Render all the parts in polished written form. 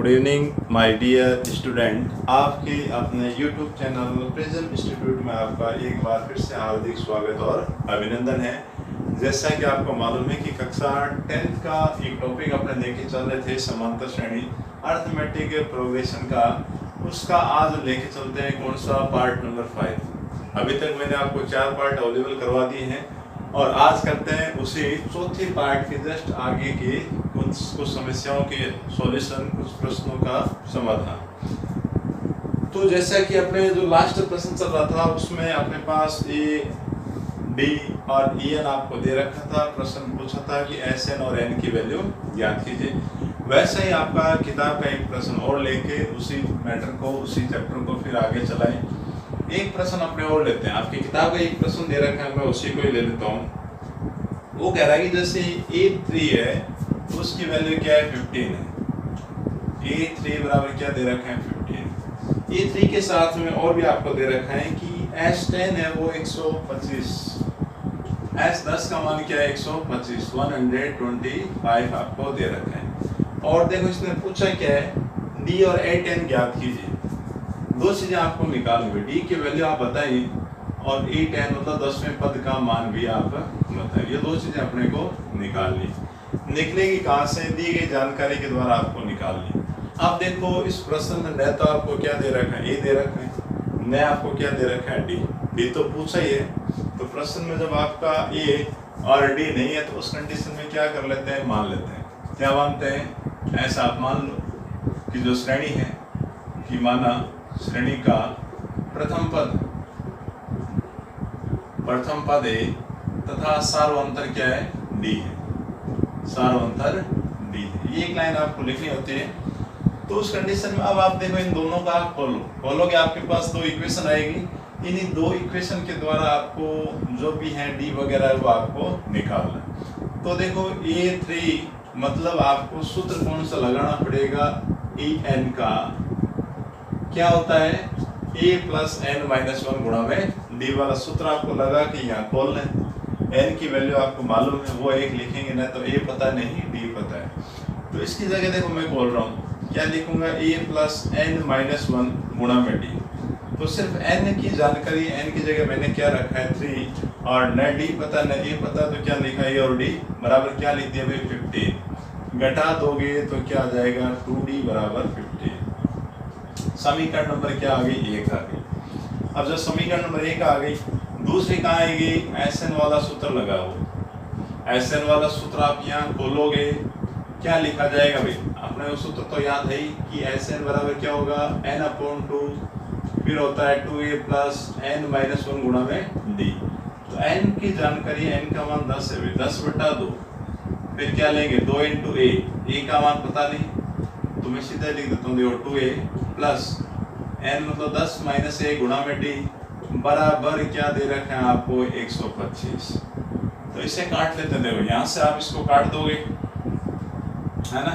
Good evening my dear student. आपके अपने YouTube channel prism institute में आपका एक बार फिर से हार्दिक स्वागत और अभिनंदन है। जैसा कि आपको मालूम है कि कक्षा 10th का एक टॉपिक अपने लेके चल रहे थे समांतर श्रेणी अर्थमेटिक प्रोग्रेशन का, उसका आज लेके चलते हैं कौन सा पार्ट नंबर 5। अभी तक मैंने आपको 4 पार्ट अवेलेबल करवा दिए हैं और आज करते हैं उसी चौथे पार्ट के जस्ट आगे के कुछ समस्याओं के सॉल्यूशन, कुछ प्रश्नों का समाधान। तो जैसा कि अपने जो लास्ट प्रश्न चल रहा था उसमें अपने पास ए, डी और ई एन आपको दे रखा था। प्रश्न पूछा था कि एस एन और एन की वैल्यू ज्ञात कीजिए। वैसे ही आपका किताब का एक प्रश्न और लेके उसी मैटर को, उसी चैप्टर को फिर आगे चलाएं। एक प्रश्न अपने और लेते हैं। आपकी किताब का एक प्रश्न दे रखा है, मैं उसी को ही ले लेता हूँ। वो कह रहा है कि जैसे A3 है तो उसकी वैल्यू क्या है, 15 है। A3 बराबर क्या दे रखा है, 15। A3 के साथ में और भी आपको दे रखा है कि S10 है वो 125, S10 का मान क्या है 125, 125 आपको दे रखा है। और देखो इसने पूछा क्या है, D और A10 ज्ञात कीजिए। दो चीजें आपको निकालनी है, डी की वैल्यू आप बताइए और A10 मतलब 10वें पद का मान भी आप बताइए। ये दो चीजें अपने को निकालनी। निकलेगी कहाँ से, दी गई जानकारी के द्वारा आपको निकालनी। अब देखो इस प्रश्न में न तो आपको क्या दे रखा है, ए दे रखा है, न आपको क्या दे रखा है, डी। डी तो पूछा ही है। तो प्रश्न में जब आपका ए और डी नहीं है तो उस कंडीशन में क्या कर लेते हैं, मान लेते हैं। क्या मानते हैं, ऐसा आप मान लो कि जो श्रेणी है कि माना श्रेणी का प्रथम पद ए तथा सार्वंतर क्या है, डी है। सार्वंतर डी है। ये एक लाइन आपको लिखनी होती है। तो उस कंडीशन में अब आप देखो इन दोनों का आप खोलोगे, आपके पास दो इक्वेशन आएगी। इन्हीं दो इक्वेशन के द्वारा आपको जो भी है डी वगैरह वो आपको निकालना। तो देखो A3 मतलब आपको सूत्र कौन सा लगाना पड़ेगा, En का क्या होता है, a प्लस एन माइनस 1 गुणा में डी वाला सूत्र आपको लगा कि यहाँ खोल लें। n की वैल्यू आपको मालूम है, वो एक लिखेंगे ना तो a पता नहीं, d पता है। तो इसकी जगह देखो मैं बोल रहा हूँ क्या लिखूंगा, a प्लस एन माइनस 1 गुणा में डी। तो सिर्फ n की जानकारी, n की जगह मैंने क्या रखा है 3 और न d पता न a पता, तो क्या लिखा है और d बराबर क्या लिख दिया भाई 15। घटा दोगे तो क्या आ जाएगा 2d बराबर 15। समीकरण नंबर क्या आ गई, 1 आ गई। अब जब समीकरण नंबर 1 आ गई, दूसरी कहाँ आएगी, एस एन वाला सूत्र लगाओ। एस एन वाला सूत्र आप यहाँ खोलोगे, क्या लिखा जाएगा भाई, आपने वो सूत्र तो याद है ही कि एस एन बराबर क्या होगा, n/2 फिर होता है 2a प्लस n माइनस 1 गुणा में d। तो n की जानकारी, n का मान 10 है, 10/2। फिर क्या लेंगे 2 × a का मान पता नहीं तो मैं सीधा लिख देता हूँ, देखो 2a प्लस n मतलब 10 माइनस a गुणा में d बराबर क्या दे रखे हैं आपको 125। तो इसे काट लेते हैं। देखो यहाँ से आप इसको काट दोगे है ना,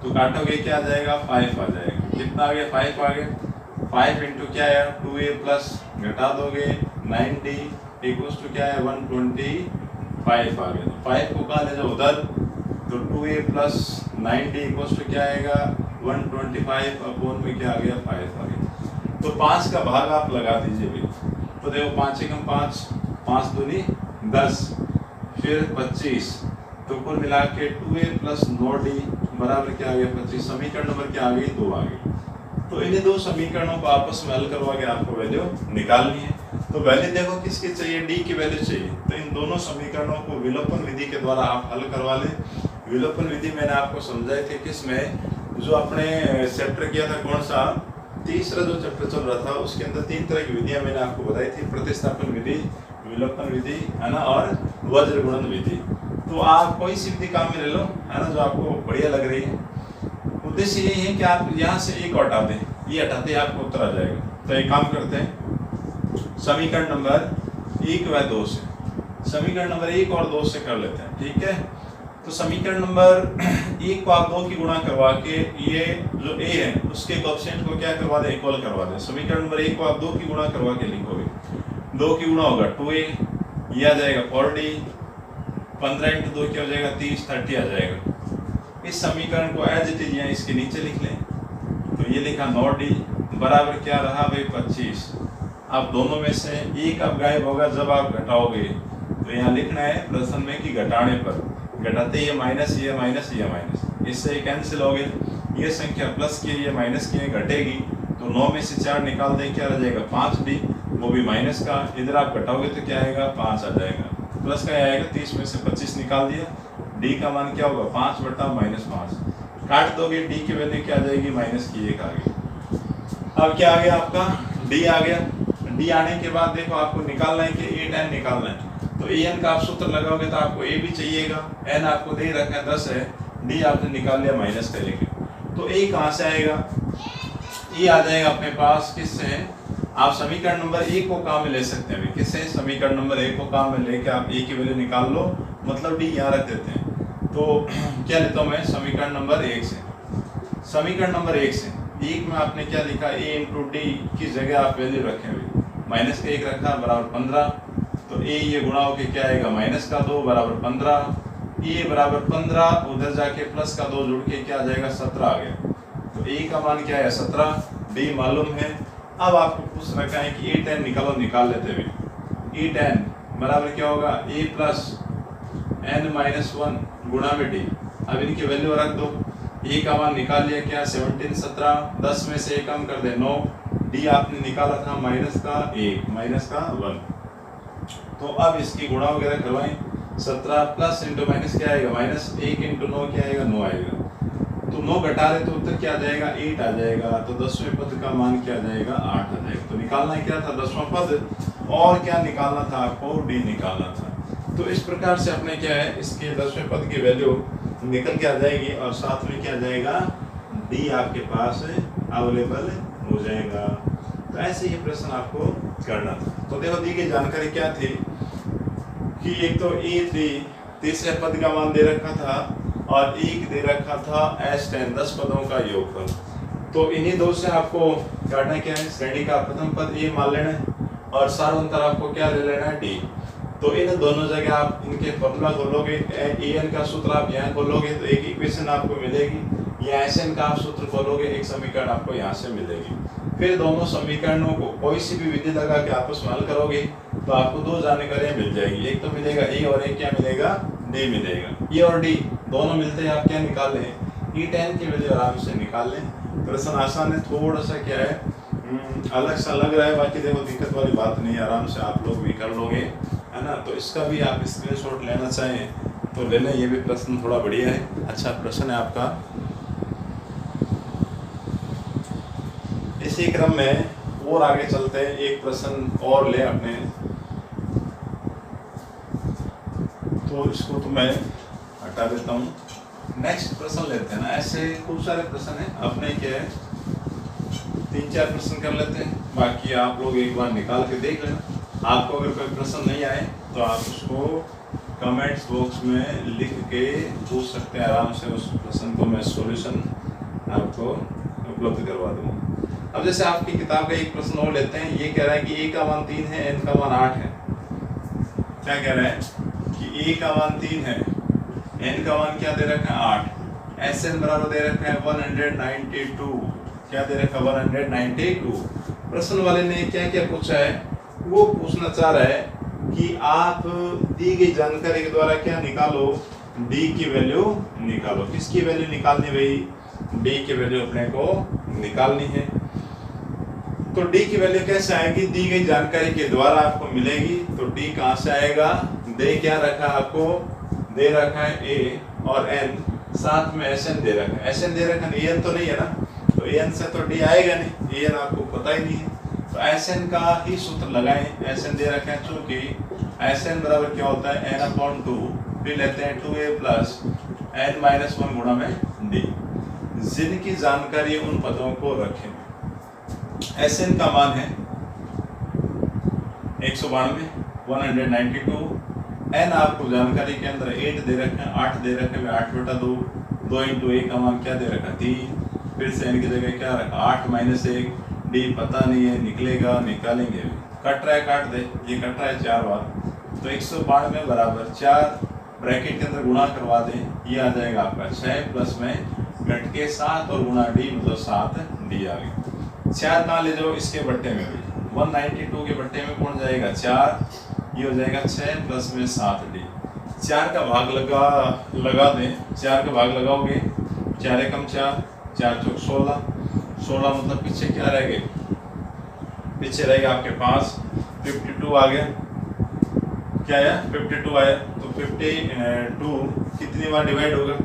तो काटोगे क्या आ जाएगा 5 आ जाएगा। कितना आ गया, 5 आ गया। 5 इंटू क्या है 2a प्लस घटा दोगे 9d इक्वल्स टू क्या है 125 आ गया। तो 5 को कहाँ ले जाओ उधर, तो 2a plus 9d equals to क्या आएगा 125 अपॉन में क्या आ गया 5 आ गया। तो 5 का भाग आप लगा दीजिए भाई। तो देखो 5 एकम 5, 5 दूनी 10, फिर 25, तो कुल मिला के 2a प्लस 9d बराबर क्या आ गया 25। समीकरण नंबर क्या आ गई, 2 आ गई। तो इन्हीं दो समीकरणों को आपस में हल करवा के आपको वैल्यू निकालनी है। तो वैल्यू देखो किसकी चाहिए, डी की वैल्यू चाहिए। तो इन दोनों समीकरणों को विलोपन विधि के द्वारा आप हल करवा लें। विलोपन विधि मैंने आपको समझाई थी किसमें, जो अपने चैप्टर किया था कौन सा, तीसरा जो चैप्टर चल रहा था उसके अंदर 3 तरह की विधियां मैंने आपको बताई थी, प्रतिस्थापन विधि, विलोपन विधि है ना, और वज्र गुणन विधि। तो आप कोई सी विधि काम में ले लो है ना, जो आपको बढ़िया लग रही है। उद्देश्य यही है कि आप यहाँ से एक हटा दें, ये हटाते ही आपको उत्तर आ जाएगा। तो एक काम करते हैं, समीकरण नंबर 1 व 2 से, समीकरण नंबर 1 और 2 से कर लेते हैं, ठीक है। तो समीकरण नंबर 1 को आप 2 की गुणा करवा के ये जो a है उसके कोएफिशिएंट को क्या करवा दें, इक्वल करवा दें। समीकरण नंबर 1 को आप 2 की गुणा करवा के लिखोगे, 2 की गुणा होगा 2a, ये आ जाएगा 4d, 15 × 2 क्या हो जाएगा 30, 30 आ जाएगा। इस समीकरण को एज इट इज यहाँ इसके नीचे लिख लें। तो ये लिखा 9D बराबर क्या रहा भाई 25। अब दोनों में से एक अब गायब होगा जब आप घटाओगे, तो यहाँ लिखना है प्रश्न में कि घटाने पर, घटाते ये माइनस ये माइनस ये माइनस, इससे कैंसिल हो गए। ये संख्या प्लस की ये माइनस की घटेगी, तो 9 में से 4 निकाल दें, क्या रह जाएगा 5D, वो भी माइनस का। इधर आप घटाओगे तो क्या आएगा 5 आ जाएगा, प्लस का आएगा 30 में से 25 निकाल दिया, डी का मान क्या होगा 5 बटा -5, काट दोगे डी की वैल्यू क्या आ जाएगी माइनस की 1 आ गई। अब क्या आ गया आपका डी आ गया। डी आने के बाद देखो आपको निकालना है कि ए tan निकालना है, तो ए एन का आप सूत्र लगाओगे तो आपको ए भी चाहिएगा, एन आपको दे रखा है 10 है, डी आपने निकाल लिया माइनस करेंगे, तो ए कहाँ से आएगा, ये आ जाएगा अपने पास किससे, आप समीकरण नंबर 1 को काम में ले सकते हैं। किससे, समीकरण नंबर 1 को काम में लेके आप ए की वैल्यू निकाल लो, मतलब डी यहाँ रख देते हैं। तो क्या लेता हूँ मैं समीकरण नंबर 1 से, समीकरण नंबर 1 से 1 में आपने क्या लिखा, ए इंटू डी की जगह आप वैल्यू रखे हुए, माइनस का 1 रखा बराबर 15, तो ए ये गुणा होके क्या आएगा माइनस का 2 बराबर 15, ए बराबर 15, उधर जाके प्लस का 2 जुड़ के क्या आ जाएगा 17 आ गया, तो ए का मान क्या है 17, डी मालूम है। अब आपको पूछ रखा है कि ए tan निकालो, निकाल लेते हुए ए tan बराबर क्या होगा ए प्लस n माइनस 1 गुणा में डी। अब इनकी वैल्यू रख दो, ए का मान निकाल लिया क्या 17 17, 10 में से 1 कम कर दे 9, डी आपने निकाला था माइनस का 1 माइनस का 1, तो अब इसकी गुणा वगैरह करवाएं, 17 प्लस इंटू माइनस क्या आएगा माइनस 1 इंटू 9 क्या आएगा 9 आएगा, तो 9 घटा रहे तो उत्तर क्या आ जाएगा 8 आ जाएगा, तो 10वें पद का मान क्या आ जाएगा 8 आ जाएगा। तो निकालना क्या था 10वां पद, और क्या निकालना था आपको डी निकालना था। तो इस प्रकार से अपने क्या है इसके 10वें पद की वैल्यू निकल के आ जाएगी, और साथ में क्या आ जाएगा डी आपके पास अवेलेबल हो जाएगा। तो ऐसे ये प्रश्न आपको करना था। तो देखो दी गई जानकारी क्या थी कि एक तो ए थी, तीसरे पद का मान दे रखा था, और एक दे रखा था एस tan 10 पदों का योगफल। तो इन्हीं दो से आपको काटना क्या है, श्रेणी का प्रथम पद ए मान लेना है, और सार्वंतर आपको क्या ले लेना है डी। तो इन दोनों जगह आप इनके फॉर्मूला खोलोगे, ए एन का सूत्र आप यहाँ खोलोगे तो एक इक्वेशन आपको मिलेगी, या एस एन का आप सूत्र खोलोगे एक समीकरण आपको यहाँ से मिलेगी। फिर दोनों समीकरणों को कोई सी भी विधि लगा के आपस में हल करोगे तो आपको दो जानकारियाँ मिल जाएगी, एक तो मिलेगा ए और एक क्या मिलेगा डी मिलेगा। ए और डी दोनों मिलते हैं, आप क्या निकाल लें ई tan की वैल्यू आराम से निकाल लें। प्रश्न आसान है, थोड़ा सा क्या है अलग सा लग रहा है, बाकी देखो दिक्कत वाली बात नहीं है, आराम से आप लोग भी कर लोगे, है ना। तो इसका भी आप स्क्रीनशॉट लेना चाहें तो ले लें, ये भी प्रश्न थोड़ा बढ़िया है, अच्छा प्रश्न है आपका। इसी क्रम में और आगे चलते हैं, एक प्रश्न और ले अपने, तो इसको तो मैं हटा देता हूँ, नेक्स्ट प्रश्न लेते हैं ना। ऐसे खूब सारे प्रश्न हैं, अपने क्या है 3-4 प्रश्न कर लेते हैं, बाकी आप लोग एक बार निकाल के देख लेना। आपको अगर कोई प्रश्न नहीं आए तो आप उसको कमेंट्स बॉक्स में लिख के पूछ सकते हैं आराम से, उस प्रश्न को मैं सॉल्यूशन आपको उपलब्ध करवा दूँगा। अब जैसे आपकी किताब का एक प्रश्न और लेते हैं, ये कह रहा है कि ए का मान 3 है, एन का मान 8 है। क्या कह रहा है कि ए का मान 3 है, एन का मान क्या दे रखा है 8, एस एन बराबर दे रखा है 192, क्या दे रखा है 192। प्रश्न वाले ने क्या क्या पूछा है, वो पूछना चाह रहा है कि आप दी गई जानकारी के द्वारा क्या निकालो, डी की वैल्यू निकालो। किसकी वैल्यू निकालनी भाई, डी की वैल्यू अपने को निकालनी है। तो डी की वैल्यू कैसे आएगी, दी गई जानकारी के द्वारा आपको मिलेगी। तो डी कहाँ से आएगा, दे क्या रखा आपको, दे रखा है ए और एन, साथ में एस एन दे रखा है, एस एन दे रखा है, ए एन तो नहीं है ना, तो ए एन से तो डी आएगा नहीं, ए एन आपको पता ही नहीं है, तो एस एन का ही सूत्र लगाएं। एस एन दे रखा है, चूंकि एस एन बराबर क्या होता है n/2, फिर लेते हैं 2a प्लस n-1 गुणा में डी। जिनकी जानकारी उन पदों को रखें। एस एन का मान है 192, 192, एन आपको जानकारी के अंदर 8 दे रखे हैं, 8 दे रखे हैं 8/2, 2 इंटू ए का मान क्या दे रखा 3, फिर से एन की जगह क्या रखा 8 - 1, डी पता नहीं है, निकलेगा निकालेंगे, कट रहा है काट दे, ये कट रहा है 4 बार, तो 192 बराबर 4 ब्रैकेट के अंदर गुणा करवा दें, ये आ जाएगा आपका 6 प्लस में घट के 7 और गुणा डी मतलब 7d आ गया। 4 कहाँ ले जाओ इसके बट्टे में भी, 192 के बट्टे में कौन जाएगा 4, ये हो जाएगा 6 प्लस में 7d। 4 का भाग लगा दें, 4 का भाग लगाओगे 4 एकम 4, 4 चौक 16, 16 मतलब पीछे क्या रह गए, पीछे रहेगा आपके पास 52 आ गया, क्या आया 52 आया। तो 52 कितनी बार डिवाइड होगा,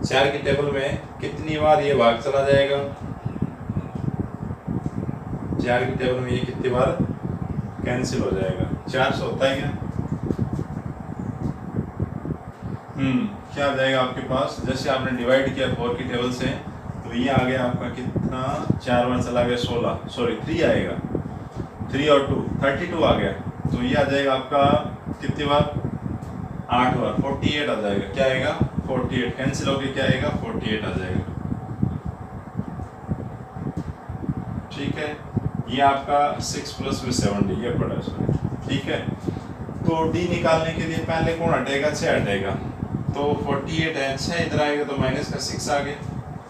4 की टेबल में कितनी बार ये भाग चला जाएगा, 4 की टेबल में ये कितनी बार कैंसिल हो जाएगा, 4 से होता है क्या, क्या आ जाएगा आपके पास, जैसे आपने डिवाइड किया 4 की टेबल से तो ये आ गया आपका कितना, 4 बार चला गया 16, सॉरी 3 आएगा, 3 और 2 32 आ गया। तो ये आ जाएगा आपका कितनी बार, 8 बार, 48 आ जाएगा, क्या आएगा 48, कैंसिल होके क्या आएगा 48 आ जाएगा। ठीक है, ये आपका 6 प्लस में 7d ये पड़ा है, ठीक है। तो d निकालने के लिए पहले कौन हटेगा, 6 हटेगा, तो 48 है, 6 इधर आएगा तो माइनस का 6 आ गया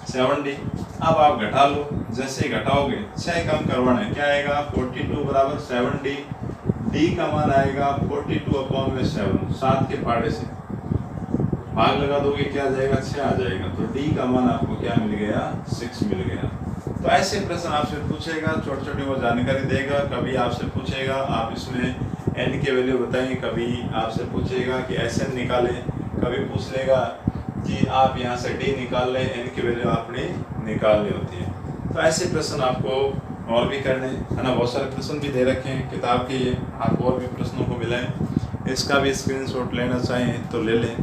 7d। अब आप घटा लो, जैसे ही घटाओगे 6 कम करवाना है, क्या आएगा 42 बराबर 7d, d का मान आएगा 42/7, 7 के पाड़े से भाग लगा दोगे क्या आ जाएगा 6 आ जाएगा, तो d का मान आपको क्या मिल गया 6 मिल गया। तो ऐसे प्रश्न आपसे पूछेगा, छोटी छोटी वो जानकारी देगा, कभी आपसे पूछेगा आप इसमें n के वैल्यू बताएंगे, कभी आपसे पूछेगा कि SN निकालें, कभी पूछ लेगा कि आप यहाँ से d निकाल लें, n की वैल्यू आपने निकालनी होती है। तो ऐसे प्रश्न आपको और भी करने है ना, बहुत सारे प्रश्न भी दे रखे हैं किताब के, आप और भी प्रश्नों को मिलाएं, इसका भी स्क्रीनशॉट लेना चाहें तो ले लें।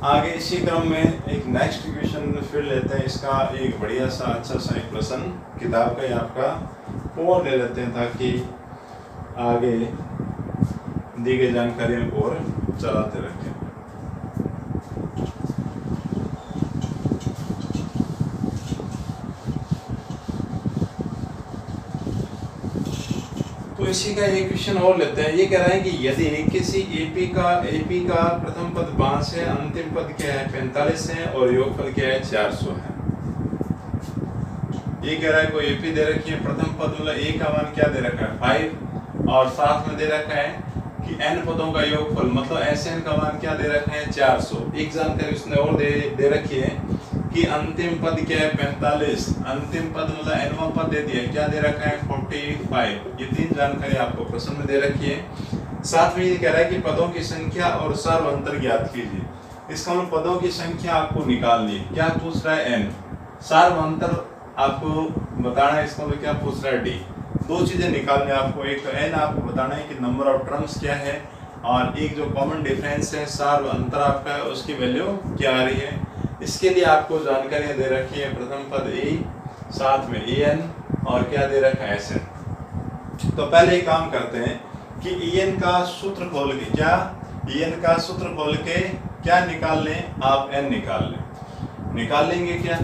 आगे इसी क्रम में एक नेक्स्ट क्वेश्चन फिर लेते हैं, इसका एक बढ़िया सा अच्छा सा एक प्रश्न किताब का ही आपका और ले लेते हैं ताकि आगे दी गई जानकारी और चलाते रखें। तो इसी का एक क्वेश्चन और लेते हैं। ये कह रहा है कि यदि किसी एपी का प्रथम पद 5 है, अंतिम पद क्या है 45 है और योगफल क्या है 400 है। ये कह रहा है कोई एपी दे रखी है, प्रथम पद मतलब ए का मान क्या दे रखा है 5 और साथ में दे रखा है कि n पदों का योगफल मतलब SN का मान क्या दे रखा है 400। एक जानकारी उसने और दे रखी है कि अंतिम पद क्या है 45, अंतिम पद मतलब nवां पद दे दिया, क्या दे रखा है 45। ये 3 जानकारी आपको प्रश्न में दे रखी है। साथ में ये कह रहा है कि पदों की संख्या और सार्व अंतर ज्ञात कीजिए। इसका मतलब पदों की संख्या आपको निकालनी है, क्या पूछ रहा है n, सार्व अंतर आपको बताना है, इसका मतलब क्या पूछ रहा है d। 2 चीजें निकालनी है आपको, एक तो n आपको बताना है कि नंबर ऑफ टर्म्स क्या है, और एक जो कॉमन डिफरेंस है सार्व अंतर आपका है उसकी वैल्यू क्या आ रही है। इसके लिए आपको जानकारियां दे रखी है, प्रथम पद a, साथ में an और क्या दे रखा है SN। तो पहले एक काम करते हैं कि en का सूत्र खोल के en का सूत्र खोल के क्या निकाल लें, आप n निकाल लेंगे क्या,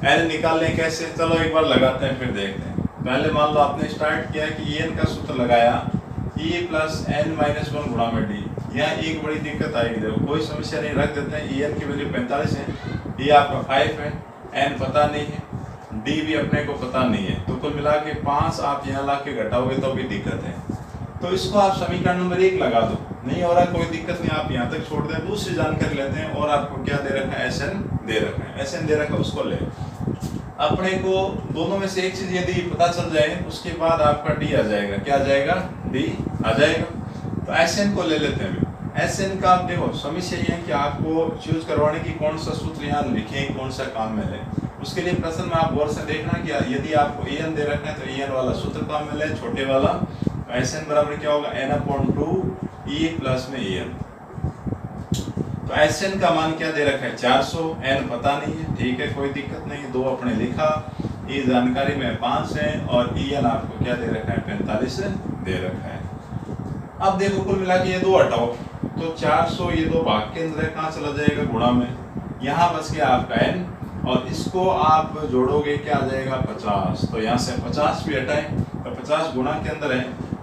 n निकाल लें कैसे, चलो एक बार लगाते हैं फिर देखते हैं। पहले मान लो आपने स्टार्ट किया कि en का सूत्र लगाया e प्लस n माइनस 1 गुणा में d। यहाँ एक बड़ी दिक्कत आएगी, देखो कोई समस्या नहीं, रख देते हैं। en की वैल्यू 45 है, d आपका 5 है, n पता नहीं है, d भी अपने को पता नहीं है, तो कुल मिला के 5 आप यहाँ ला के घटाओगे तो भी दिक्कत है। तो इसको आप समीकरण नंबर 1 लगा दो, नहीं हो रहा कोई दिक्कत नहीं, आप यहाँ तक छोड़ दें। दूसरी जानकारी लेते हैं और आपको क्या दे रखा है SN दे रखा है, SN दे रखा है उसको ले। अपने को दोनों में से एक चीज यदि पता चल जाए उसके बाद आपका d आ जाएगा, क्या आ जाएगा d आ जाएगा। तो SN को ले लेते हैं। SN का आप देखो समस्या ये है कि आपको चूज करवाने की कौन सा सूत्र यहाँ लिखें, कौन सा काम में लें। उसके लिए प्रश्न में आप गौर से देखना कि यदि आपको an दे रखना है तो an वाला सूत्र काम में लें, छोटे वाला। तो SN बराबर क्या होगा n/2 e प्लस में an। तो SN का मान क्या दे रखा है 400, n पता नहीं है, ठीक है कोई दिक्कत नहीं, 2 अपने लिखा, ये जानकारी में 5 है और en आपको क्या दे रखा है 45 दे रखा है। अब देखो कुल मिला के ये 2 हटाओ तो 400, ये 2 भाग के अंदर कहाँ चला जाएगा गुणा में, यहाँ बच गया आपका n और इसको आप जोड़ोगे क्या आ जाएगा 50। तो यहाँ से 50 भी हटाएं तो 50 गुणा के अंदर है,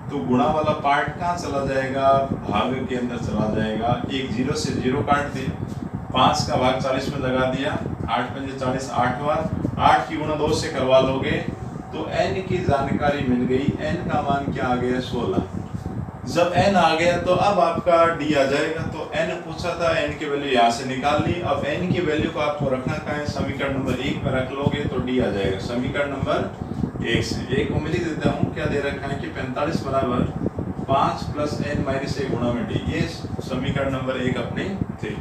तो गुणा वाला पार्ट कहाँ चला जाएगा भाग के अंदर चला जाएगा। एक 0 से 0 काट दिए 5 का भाग 40 में लगा दिया, 8 पंजे 40, 8 बार, 8 की गुणा 2 से करवा लोगे तो n की जानकारी मिल गई। n का मान क्या आ गया? 16। जब n आ गया तो अब आपका d आ जाएगा। तो n पूछा था, n की वैल्यू यहाँ से निकाल ली। अब n की वैल्यू को आपको रखना कहाँ है? समीकरण नंबर 1 में रख लोगे तो d आ जाएगा समीकरण नंबर 1 से। एक उम्मीद देता हूँ, क्या दे रखा है कि 45 बराबर 5 प्लस n माइनस 1 गुणा में d, ये समीकरण नंबर 1 अपनी थी।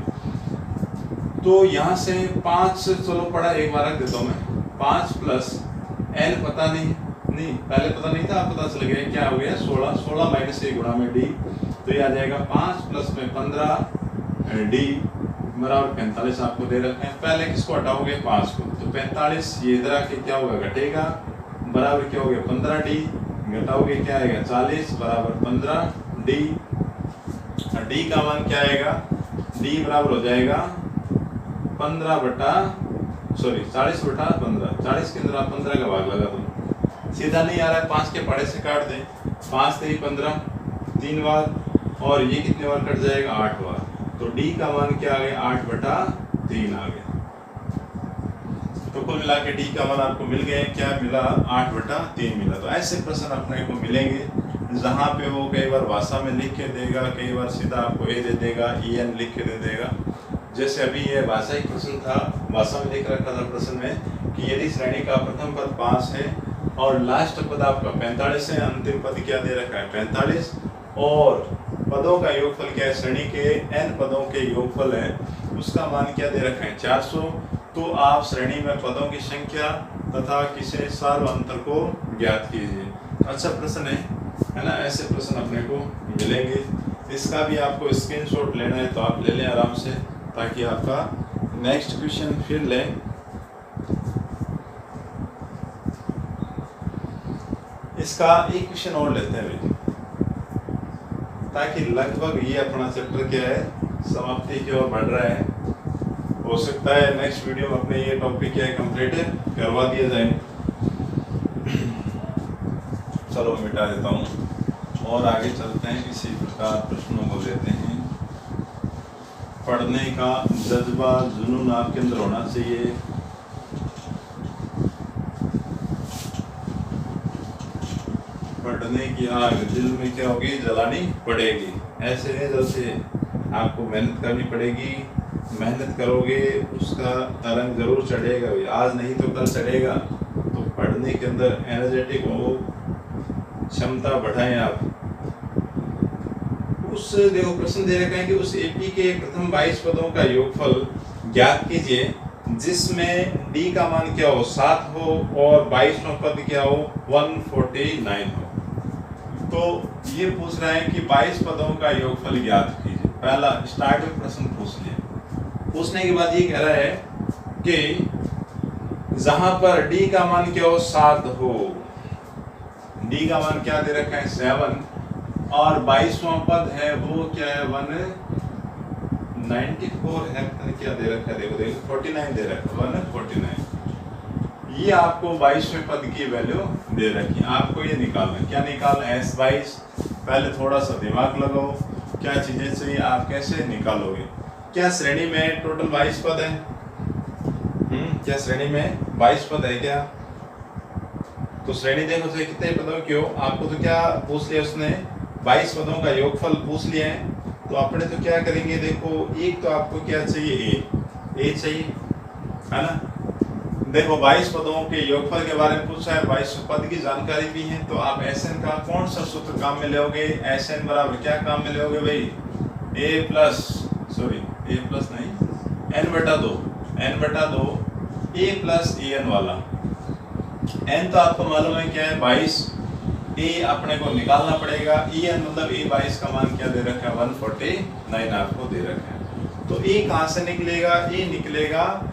तो यहाँ से 5 चलो पढ़ा एक बार रख देता हूँ मैं, 5 प्लस n पता नहीं पहले पता नहीं था, अब पता चल गया क्या हो गया? 16। 16 माइनस 1 गुणा में d, तो ये आ जाएगा 5 प्लस में 15 d बराबर 45 आपको दे रखे हैं। पहले किसको हटाओगे? 5 को, तो 45 ये इधर आके क्या होगा? घटेगा, बराबर क्या हो गया? 15d, घटाओगे क्या आएगा? 40 बराबर 15d। d का मान क्या आएगा? d बराबर हो जाएगा 40 बटा 15। 40 के अंदर आप 15 का भाग लगा दो, सीधा नहीं आ रहा है, 5 के पड़े से काट दें, 5 से 15 3 बार, और ये कितने बार कट जाएगा? 8 बार। तो d का मान क्या आ गया? 8 बटा 3 आ गया। तो कुल मिला के d का मान आपको मिल गया, क्या मिला? 8 बटा 3 मिला। तो ऐसे प्रश्न अपने को मिलेंगे जहाँ पे वो कई बार भाषा में लिख के देगा, कई बार सीधा आपको ए दे देगा, en लिख के दे देगा। जैसे अभी ये भाषा ही प्रश्न था, भाषा में लिख रखा था प्रश्न में कि यदि श्रेणी का प्रथम पद 5 है और लास्ट पद आपका 45 है, अंतिम पद क्या दे रखा है? 45, और पदों का योगफल क्या है? श्रेणी के n पदों के योगफल है, उसका मान क्या दे रखा है? 400। तो आप श्रेणी में पदों की संख्या तथा किसे सार्वंतर को ज्ञात कीजिए। अच्छा प्रश्न है ना? ऐसे प्रश्न अपने को मिलेंगे। इसका भी आपको स्क्रीनशॉट लेना है तो आप ले लें आराम से, ताकि आपका नेक्स्ट क्वेश्चन फिर लें। इसका एक क्वेश्चन और लेते हैं भाई, ताकि लगभग ये अपना चैप्टर क्या है? समाप्ति की ओर बढ़ रहा है। हो सकता है नेक्स्ट वीडियो में अपने ये टॉपिक क्या है? कंप्लीट करवा दिया जाए। चलो मिटा देता हूँ और आगे चलते हैं। इसी प्रकार प्रश्नों को लेते हैं। पढ़ने का जज्बा, जुनून आपके अंदर होना चाहिए। पढ़ने की आग दिल में क्या होगी? जलानी पड़ेगी। ऐसे है जैसे आपको मेहनत करनी पड़ेगी, मेहनत करोगे उसका रंग जरूर चढ़ेगा, आज नहीं तो कल चढ़ेगा। तो पढ़ने के अंदर एनर्जेटिक हो, क्षमता बढ़ाएं आप। उस देखो प्रश्न दे रखा है कि उस एपी के प्रथम 22 पदों का योगफल ज्ञात कीजिए जिसमें d का मान क्या हो? 7 हो और 22वां पद क्या हो? 149 हो। तो ये पूछ रहा है कि 22 पदों का योगफल ज्ञात कीजिए। पहला स्टार्ट में प्रश्न पूछ लिया। पूछने के बाद ये कह रहा है कि जहां पर d का मान क्या हो? 7 हो, d का मान क्या दे रखा है? 7, और 22वां पद है वो क्या है? 194 है, क्या दे रखा है? देखो 49 दे रखा है, 149। ये आपको 22वें पद की वैल्यू दे रखी है। आपको ये निकालना, क्या निकालना है? S22। पहले थोड़ा सा दिमाग लगाओ, क्या चीजें चाहिए, आप कैसे निकालोगे? क्या श्रेणी में टोटल 22 पद है? क्या श्रेणी में 22 पद है क्या? तो श्रेणी देखो से कितने पदों की हो। आपको तो क्या पूछ लिया उसने? 22 पदों का योगफल पूछ लिया है। तो अपने तो क्या करेंगे? देखो एक तो आपको क्या चाहिए? ए चाहिए, है ना? देखो 22 पदों के योगफल के बारे में पूछा है, 22 पद की जानकारी भी है। तो आप Sn का कौन सा सूत्र काम में लोगे? Sn बराबर क्या काम में लोगे भाई? a प्लस नहीं, n बटा 2 a प्लस an वाला। n तो आपको मालूम है क्या है? 22। a अपने को निकालना पड़ेगा। en मतलब a22 का मान क्या दे रखा है? 149 आपको दे रखा है। तो a कहाँ से निकलेगा? a निकलेगा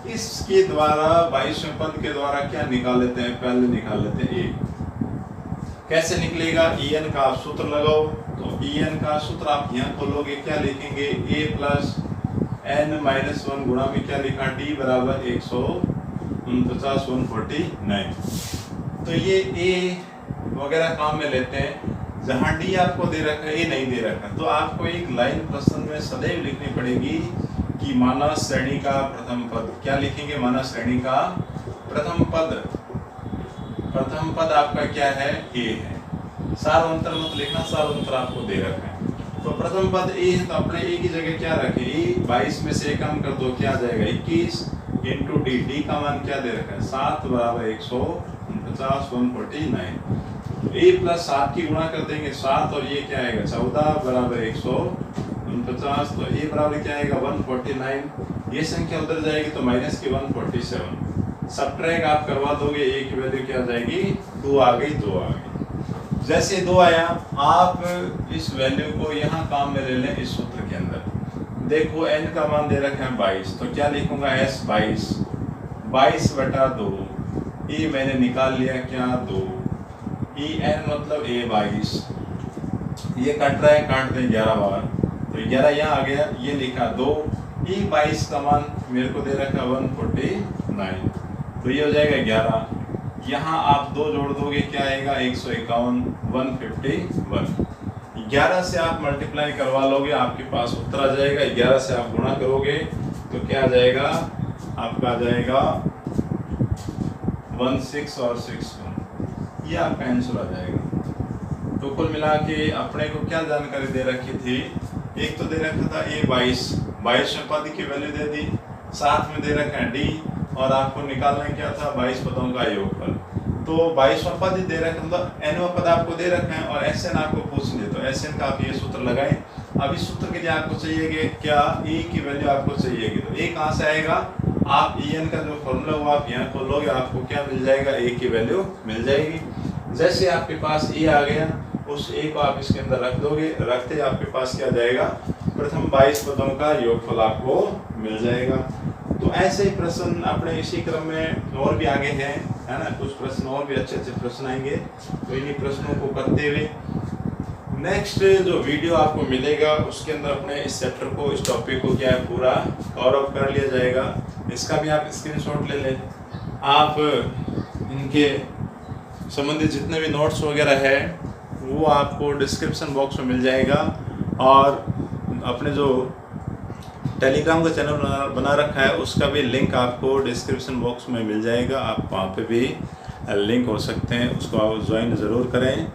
इसके द्वारा, 22वें पद के द्वारा क्या निकाल लेते हैं? पहले निकाल लेते हैं a। कैसे निकलेगा? en का आप सूत्र लगाओ। तो en का सूत्र आप यहाँ खोलोगे, क्या लिखेंगे? a प्लस n माइनस 1 गुणा में क्या लिखा? d बराबर 149, 149। तो ये a वगैरह काम में लेते हैं। जहाँ d आपको दे रखा है, a नहीं दे रखा, तो आपको एक लाइन प्रश्न में सदैव लिखनी पड़ेगी कि मानस श्रेणी का प्रथम पद, क्या लिखेंगे, मानस श्रेणी का प्रथम पद, प्रथम पद आपका क्या है, ए है। सार्वंतर मत लिखना, सार्वंतर आपको दे रखा है। तो प्रथम पद ए है, तो अपने ए की जगह क्या रखे, ए 22 में से कम कर दो, क्या आ जाएगा 21 इंटू डी, डी का मान क्या दे रखा है 7 बराबर 149, 149। ए प्लस 7 की गुणा कर देंगे 7 और ये क्या आएगा 14 बराबर 149, तो ए बराबर क्या आएगा 149। ये संख्या उधर जाएगी तो माइनस की 147, सबट्रैक्ट आप करवा दोगे, ए की वैल्यू क्या आ जाएगी 2 आ गई, 2 आ गई। जैसे 2 आया, आप इस वैल्यू को यहाँ काम में ले लें, इस सूत्र के अंदर देखो n का मान दे रखा है 22, तो क्या लिखूंगा s 22, 22 बटा 2, e मैंने निकाल लिया क्या 2, e n मतलब a 22, ये कट रहा है, काट दें 11 बार, तो 11 यहाँ आ गया, ये लिखा 2, e 22 का मान मेरे को दे रखा 149, तो ये हो जाएगा 11, यहाँ आप 2 जोड़ दोगे क्या आएगा 151, 151। 11 से आप मल्टीप्लाई करवा लोगे, आपके पास उत्तर आ जाएगा। 11 से आप गुणा करोगे तो क्या आ जाएगा, आपका आ जाएगा 16 और 61, ये आपका आंसर आ जाएगा। तो कुल मिला के अपने को क्या जानकारी दे रखी थी, एक तो दे रखा था ए 22 पद की वैल्यू दे दी, साथ में दे रखा है डी, और आपको निकालना क्या था 22 पदों का योगफल। तो 22वां पद दे रखा, मतलब nवां पद आपको दे रखा है और Sn आपको पूछेंगे, तो Sn का आप ये सूत्र लगाएं। अब इस सूत्र के लिए आपको चाहिए क्या, e की वैल्यू आपको चाहिएगी, तो e कहाँ से आएगा, आप en का जो फॉर्मूला वो आप यहाँ खोलोगे, आपको क्या मिल जाएगा, a की वैल्यू मिल जाएगी। जैसे आपके पास e आ गया, उस a को आप इसके अंदर रख दोगे, रखते आपके पास क्या जाएगा, प्रथम 22 पदों का योगफल आपको मिल जाएगा। तो ऐसे ही प्रश्न अपने इसी क्रम में और भी आगे हैं, है ना, कुछ प्रश्न और भी अच्छे अच्छे प्रश्न आएंगे, तो इन्हीं प्रश्नों को करते हुए नेक्स्ट जो वीडियो आपको मिलेगा उसके अंदर अपने इस चैप्टर को, इस टॉपिक को क्या है पूरा कवर अप कर लिया जाएगा। इसका भी आप स्क्रीनशॉट ले लें, आप इनके संबंधित जितने भी नोट्स वगैरह है वो आपको डिस्क्रिप्शन बॉक्स में मिल जाएगा, और अपने जो टेलीग्राम का चैनल बना रखा है उसका भी लिंक आपको डिस्क्रिप्शन बॉक्स में मिल जाएगा, आप वहाँ पे भी लिंक हो सकते हैं, उसको आप ज्वाइन ज़रूर करें।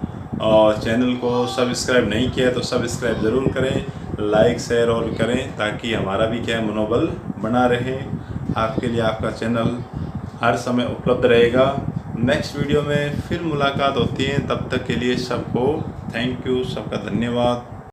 और चैनल को सब्सक्राइब नहीं किया तो सब्सक्राइब ज़रूर करें, लाइक शेयर और करें, ताकि हमारा भी क्या है मनोबल बना रहे। आपके लिए आपका चैनल हर समय उपलब्ध रहेगा। नेक्स्ट वीडियो में फिर मुलाकात होती है, तब तक के लिए सबको थैंक यू, सबका धन्यवाद।